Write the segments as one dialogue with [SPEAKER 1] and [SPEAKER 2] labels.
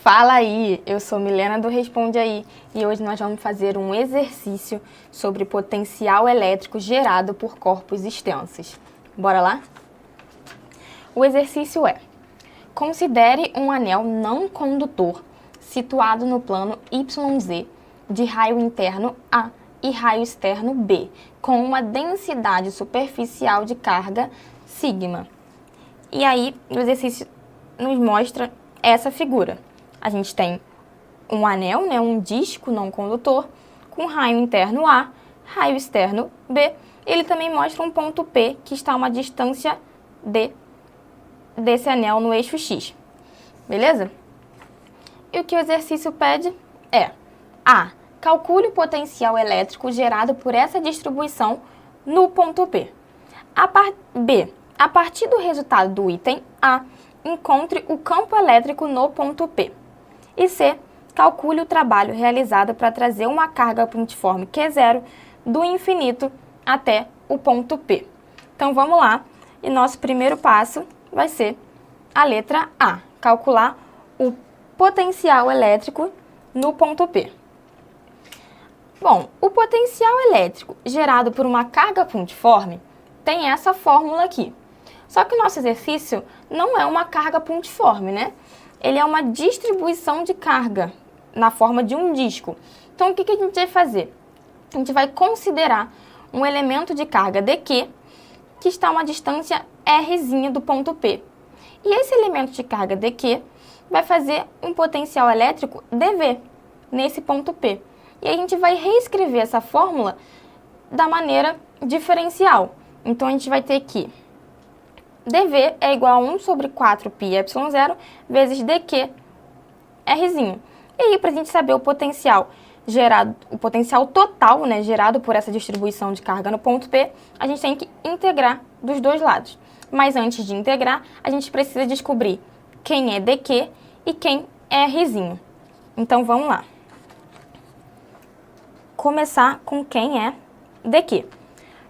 [SPEAKER 1] Fala aí, eu sou Milena do Responde Aí e hoje nós vamos fazer um exercício sobre potencial elétrico gerado por corpos extensos. Bora lá? O exercício é: considere um anel não condutor situado no plano YZ de raio interno A e raio externo B, com uma densidade superficial de carga sigma. E aí, o exercício nos mostra essa figura. A gente tem um anel, um disco não condutor, com raio interno A, raio externo B. Ele também mostra um ponto P, que está a uma distância D desse anel no eixo X. Beleza? E o que o exercício pede é: A. Calcule o potencial elétrico gerado por essa distribuição no ponto P. B. A partir do resultado do item A, encontre o campo elétrico no ponto P. E C. Calcule o trabalho realizado para trazer uma carga pontiforme Q0 do infinito até o ponto P. Então vamos lá, e nosso primeiro passo vai ser a letra A, calcular o potencial elétrico no ponto P. Bom, o potencial elétrico gerado por uma carga pontiforme tem essa fórmula aqui. Só que o nosso exercício não é uma carga pontiforme, né? Ele é uma distribuição de carga na forma de um disco. Então, o que a gente vai fazer? A gente vai considerar um elemento de carga dQ que está a uma distância Rzinha do ponto P. E esse elemento de carga dQ vai fazer um potencial elétrico dV nesse ponto P. E a gente vai reescrever essa fórmula da maneira diferencial. Então, a gente vai ter que dV é igual a 1 sobre 4πε0 vezes dQ Rzinho. E aí, para a gente saber o potencial gerado, o potencial total, gerado por essa distribuição de carga no ponto P, a gente tem que integrar dos dois lados. Mas antes de integrar, a gente precisa descobrir quem é dQ e quem é Rzinho. Então, vamos lá. Começar com quem é dQ.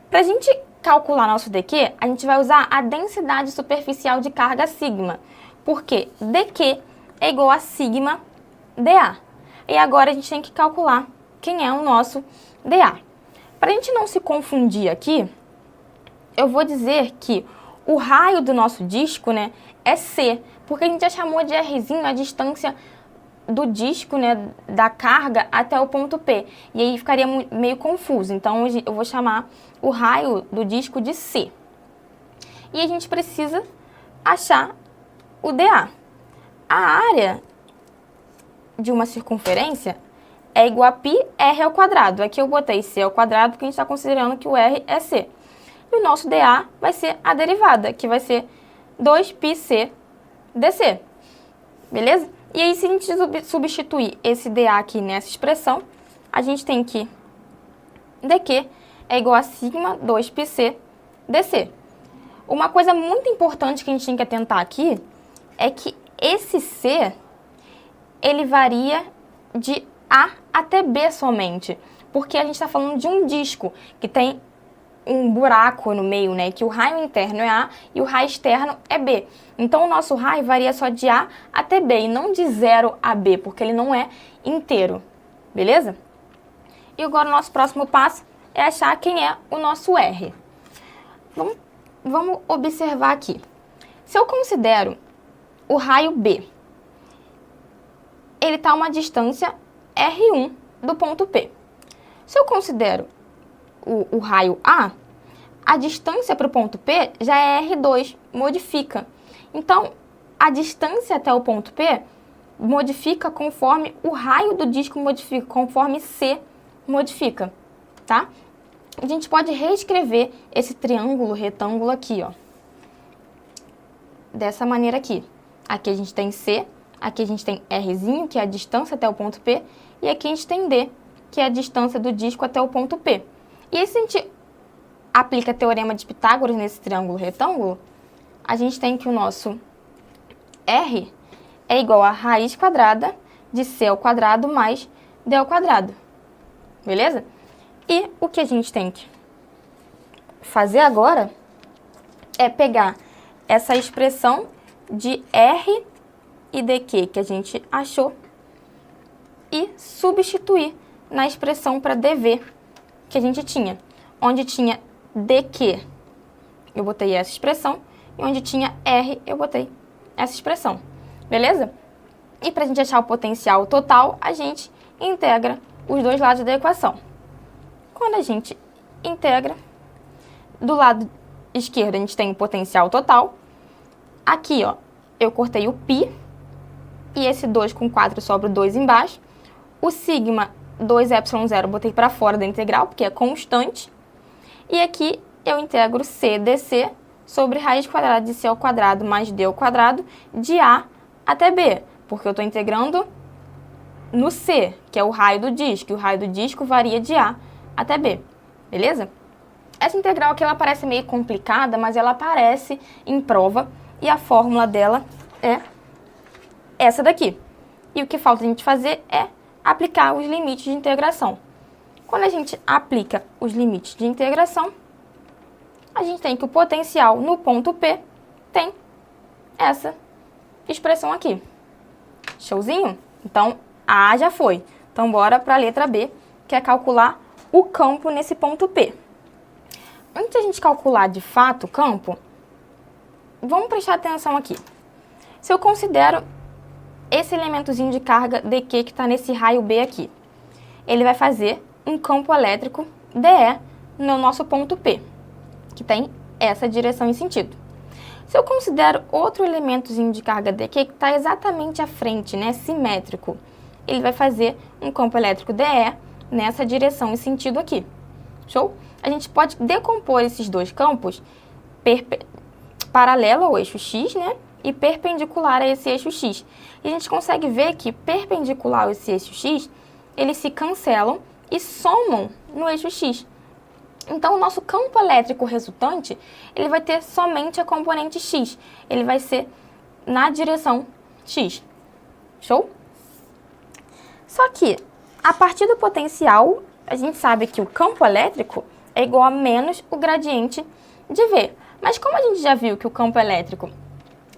[SPEAKER 1] Para a gente calcular nosso dQ, a gente vai usar a densidade superficial de carga sigma, porque dQ é igual a sigma dA. E agora a gente tem que calcular quem é o nosso dA. Para a gente não se confundir aqui, eu vou dizer que o raio do nosso disco, é C, porque a gente já chamou de Rzinho a distância do disco, da carga até o ponto P. E aí ficaria meio confuso. Então, eu vou chamar o raio do disco de C. E a gente precisa achar o dA. A área de uma circunferência é igual a πr ao quadrado. Aqui eu botei C ao quadrado porque a gente está considerando que o R é C. E o nosso dA vai ser a derivada, que vai ser 2πc dC. Beleza? E aí, se a gente substituir esse dA aqui nessa expressão, a gente tem que dQ é igual a sigma 2πc dC. Uma coisa muito importante que a gente tem que atentar aqui é que esse C, ele varia de A até B somente, porque a gente está falando de um disco que tem um buraco no meio, que o raio interno é A e o raio externo é B. Então, o nosso raio varia só de A até B e não de 0 a B, porque ele não é inteiro, beleza? E agora o nosso próximo passo é achar quem é o nosso R. Vamos observar aqui. Se eu considero o raio B, ele está a uma distância R1 do ponto P. Se eu considero o raio A distância para o ponto P já é R2, modifica. Então, a distância até o ponto P modifica conforme o raio do disco modifica, conforme C modifica, tá? A gente pode reescrever esse triângulo retângulo aqui, ó. Dessa maneira aqui. Aqui a gente tem C, aqui a gente tem Rzinho, que é a distância até o ponto P, e aqui a gente tem D, que é a distância do disco até o ponto P. E aí, se a gente aplica o teorema de Pitágoras nesse triângulo retângulo, a gente tem que o nosso R é igual a raiz quadrada de C ao quadrado mais D ao quadrado. Beleza? E o que a gente tem que fazer agora é pegar essa expressão de R e dq que a gente achou e substituir na expressão para dv que a gente tinha. Onde tinha dq, eu botei essa expressão, e onde tinha r, eu botei essa expressão. Beleza? E para a gente achar o potencial total, a gente integra os dois lados da equação. Quando a gente integra, do lado esquerdo a gente tem o potencial total. Aqui, ó, eu cortei o π, e esse 2 com 4 sobra o 2 embaixo. O sigma 2ε0 eu botei para fora da integral, porque é constante. E aqui eu integro c dc sobre raiz quadrada de c ao quadrado mais d ao quadrado de a até b, porque eu estou integrando no c, que é o raio do disco, e o raio do disco varia de a até b, beleza? Essa integral aqui ela parece meio complicada, mas ela aparece em prova, e a fórmula dela é essa daqui. E o que falta a gente fazer é aplicar os limites de integração. Quando a gente aplica os limites de integração, a gente tem que o potencial no ponto P tem essa expressão aqui. Showzinho? Então, A já foi. Então, bora para a letra B, que é calcular o campo nesse ponto P. Antes de a gente calcular de fato o campo, vamos prestar atenção aqui. Se eu considero esse elementozinho de carga dq que está nesse raio B aqui, ele vai fazer um campo elétrico DE no nosso ponto P, que tem essa direção e sentido. Se eu considero outro elementozinho de carga dq que está exatamente à frente, né, simétrico, ele vai fazer um campo elétrico DE nessa direção e sentido aqui. Show? A gente pode decompor esses dois campos paralelo ao eixo x, né, e perpendicular a esse eixo x. E a gente consegue ver que perpendicular a esse eixo x, eles se cancelam e somam no eixo x. Então, o nosso campo elétrico resultante, ele vai ter somente a componente x. Ele vai ser na direção x. Show? Só que, a partir do potencial, a gente sabe que o campo elétrico é igual a menos o gradiente de V. Mas como a gente já viu que o campo elétrico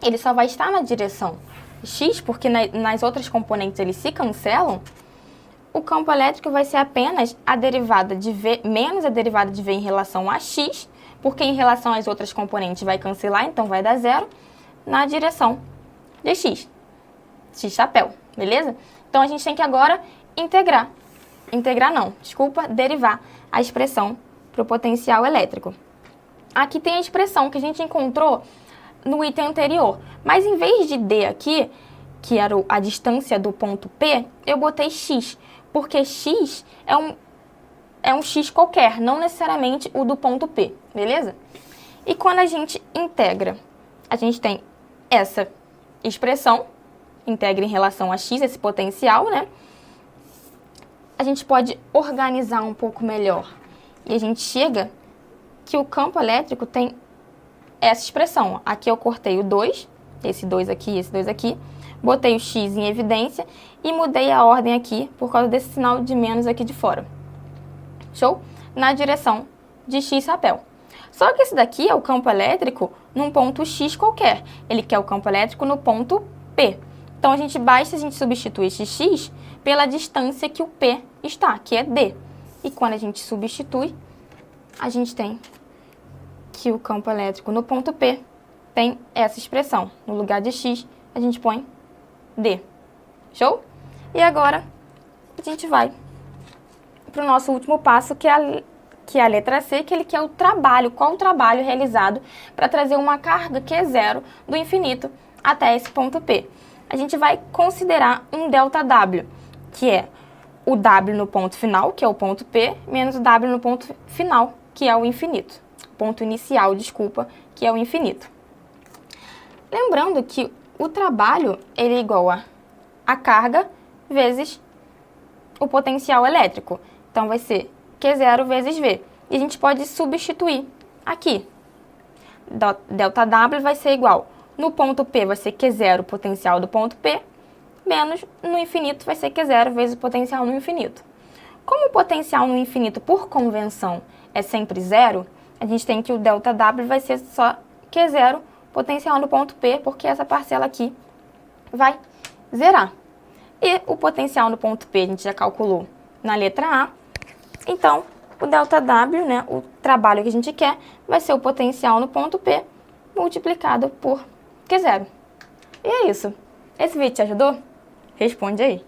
[SPEAKER 1] ele só vai estar na direção x, porque nas outras componentes eles se cancelam, o campo elétrico vai ser apenas a derivada de V menos a derivada de V em relação a x, porque em relação às outras componentes vai cancelar, então vai dar zero, na direção de x. X chapéu, beleza? Então a gente tem que agora integrar. Integrar não, desculpa, derivar a expressão para o potencial elétrico. Aqui tem a expressão que a gente encontrou no item anterior, mas em vez de D aqui, que era a distância do ponto P, eu botei x, porque x é um x qualquer, não necessariamente o do ponto P, beleza? E quando a gente integra, a gente tem essa expressão, integra em relação a x, esse potencial, né? A gente pode organizar um pouco melhor. E a gente chega que o campo elétrico tem essa expressão. Aqui eu cortei o 2, esse 2 aqui, esse 2 aqui, botei o x em evidência e mudei a ordem aqui por causa desse sinal de menos aqui de fora. Show? Na direção de x chapéu. Só que esse daqui é o campo elétrico num ponto x qualquer. Ele quer o campo elétrico no ponto P. Então, basta a gente substituir esse x pela distância que o P está, que é D. E quando a gente substitui, a gente tem que o campo elétrico no ponto P tem essa expressão. No lugar de x, a gente põe D. Show? E agora, a gente vai para o nosso último passo, que é a letra C, que ele quer o trabalho. Qual o trabalho realizado para trazer uma carga que é zero do infinito até esse ponto P? A gente vai considerar um ΔW, que é o W no ponto final, que é o ponto P, menos o W no ponto final, que é o infinito. Ponto inicial, desculpa, que é o infinito. Lembrando que o trabalho ele é igual a carga vezes o potencial elétrico. Então, vai ser Q0 vezes V. E a gente pode substituir aqui. ΔW vai ser igual, no ponto P vai ser Q0, potencial do ponto P, menos no infinito vai ser Q0 vezes o potencial no infinito. Como o potencial no infinito, por convenção, é sempre zero, a gente tem que o ΔW vai ser só Q0, potencial no ponto P, porque essa parcela aqui vai zerar. E o potencial no ponto P a gente já calculou na letra A. Então, o ΔW, né, o trabalho que a gente quer, vai ser o potencial no ponto P multiplicado por Q0. E é isso. Esse vídeo te ajudou? Responde aí.